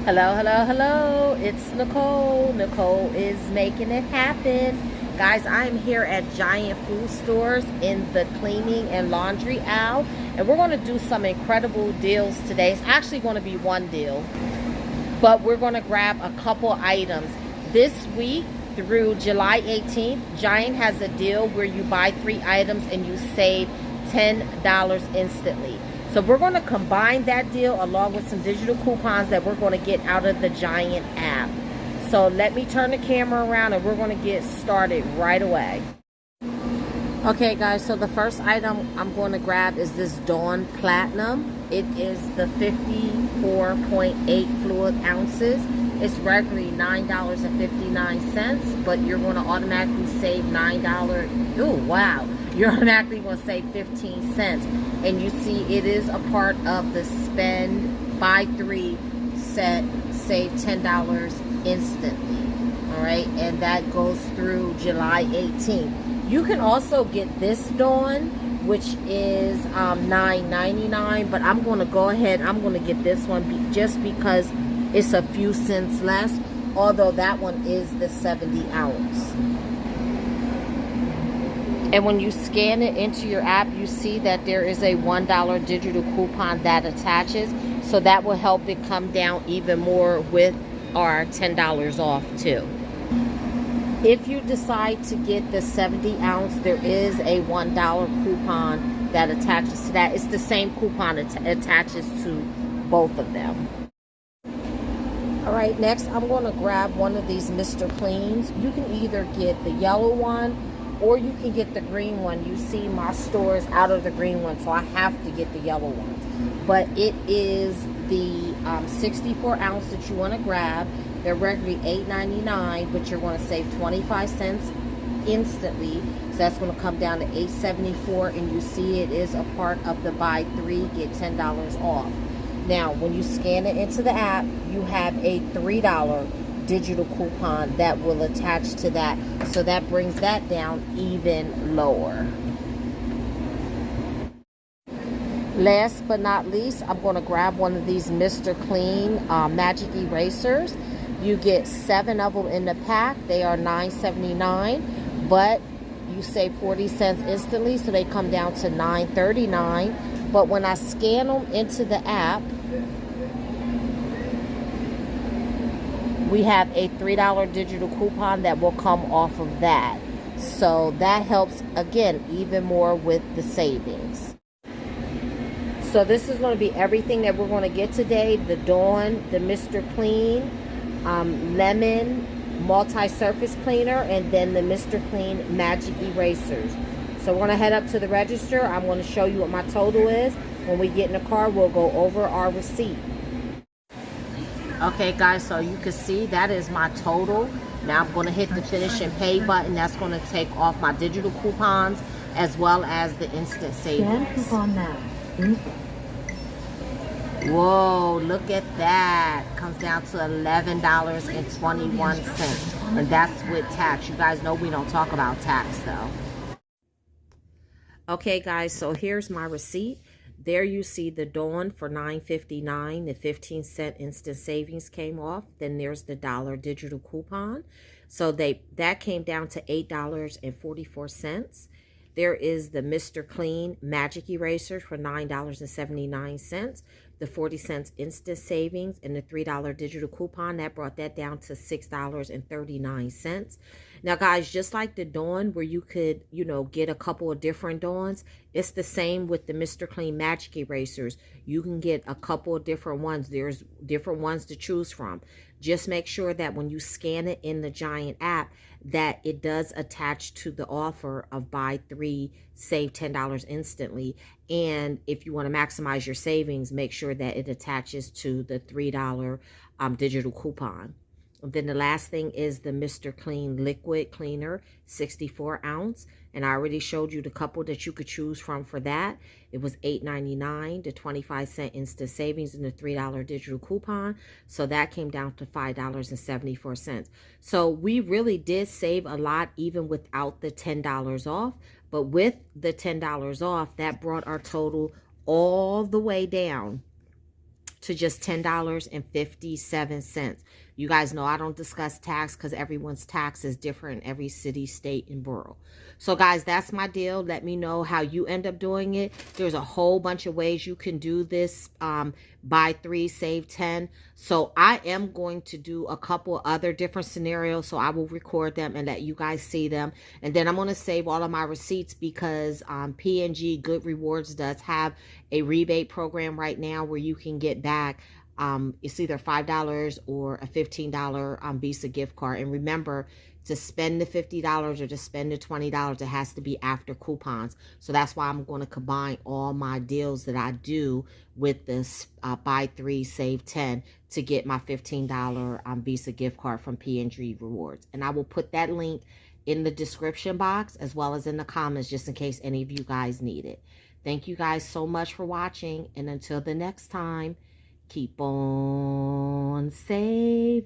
Hello, hello, hello. It's Nicole. Nicole is making it happen. Guys, I'm here at Giant Food Stores in the cleaning and laundry aisle. And we're going to do some incredible deals today. It's actually going to be one deal. But we're going to grab a couple items. This week through July 18th, Giant has a deal where you buy 3 items and you save $10 instantly. So we're going to combine that deal along with some digital coupons that we're going to get out of the Giant app. So let me turn the camera around and we're going to get started right away. Okay guys, so the first item I'm going to grab is this Dawn Platinum. It is the 54.8 fluid ounces. It's regularly $9.59, but you're going to automatically save $9. Oh wow. You're automatically going to save 15 cents. And you see it is a part of the spend, buy 3, set, save $10 instantly. Alright, and that goes through July 18th. You can also get this Dawn, which is $9.99, but I'm going to go ahead, I'm going to get this one just because it's a few cents less, although that one is the 70 ounce. And when you scan it into your app, you see that there is a $1 digital coupon that attaches. So that will help it come down even more with our $10 off too. If you decide to get the 70 ounce, there is a $1 coupon that attaches to that. It's the same coupon that attaches to both of them. Alright, next I'm going to grab one of these Mr. Cleans. You can either get the yellow one or you can get the green one. You see my store is out of the green one, so I have to get the yellow one. But it is the 64 ounce that you want to grab. They're regularly $8.99, but you're going to save 25 cents instantly. So that's going to come down to $8.74, and you see it is a part of the buy 3, get $10 off. Now, when you scan it into the app, you have a $3 digital coupon that will attach to that. So that brings that down even lower. Last but not least, I'm going to grab one of these Mr. Clean magic erasers. You get 7 of them in the pack. They are $9.79, but you save 40 cents instantly, so they come down to $9.39. But when I scan them into the app, we have a $3 digital coupon that will come off of that. So that helps, again, even more with the savings. So this is going to be everything that we're going to get today. The Dawn, the Mr. Clean, Lemon multi-surface cleaner, and then the Mr. Clean magic erasers. So we're going to head up to the register. I'm going to show you what my total is. When we get in the car, we'll go over our receipt. Okay guys, so you can see that is my total. Now I'm going to hit the finish and pay button. That's going to take off my digital coupons as well as the instant savings. Coupon now. Whoa, look at that. Comes down to $11.21. And that's with tax. You guys know we don't talk about tax though. Okay guys, so here's my receipt. There you see the Dawn for $9.59. The 15-cent instant savings came off. Then there's the $1 digital coupon. So that came down to $8.44. There is the Mr. Clean magic eraser for $9.79. The 40 cents instant savings and the $3 digital coupon, that brought that down to $6.39. Now guys, just like the Dawn where you could, get a couple of different Dawns, it's the same with the Mr. Clean magic erasers. You can get a couple of different ones. There's different ones to choose from. Just make sure that when you scan it in the Giant app, that it does attach to the offer of buy 3, save $10 instantly. And if you want to maximize your savings, make sure that it attaches to the $3 digital coupon. And then the last thing is the Mr. Clean liquid cleaner, 64 ounce. And I already showed you the couple that you could choose from for that. It was $8.99, the 25-cent instant savings, and the $3 digital coupon. So that came down to $5.74. So we really did save a lot even without the $10 off. But with the $10 off, that brought our total all the way down to just $10.57. You guys know I don't discuss tax because everyone's tax is different in every city, state, and borough. So guys, that's my deal. Let me know how you end up doing it. There's a whole bunch of ways you can do this. Buy 3, save 10. So I am going to do a couple other different scenarios. So I will record them and let you guys see them. And then I'm going to save all of my receipts because P&G Good Rewards does have a rebate program right now where you can get back it's either $5 or a $15 Visa gift card. And remember, to spend the $50 or to spend the $20, it has to be after coupons. So that's why I'm going to combine all my deals that I do with this buy 3, save 10 to get my $15 Visa gift card from P&G Rewards. And I will put that link in the description box as well as in the comments just in case any of you guys need it. Thank you guys so much for watching. And until the next time, keep on saving.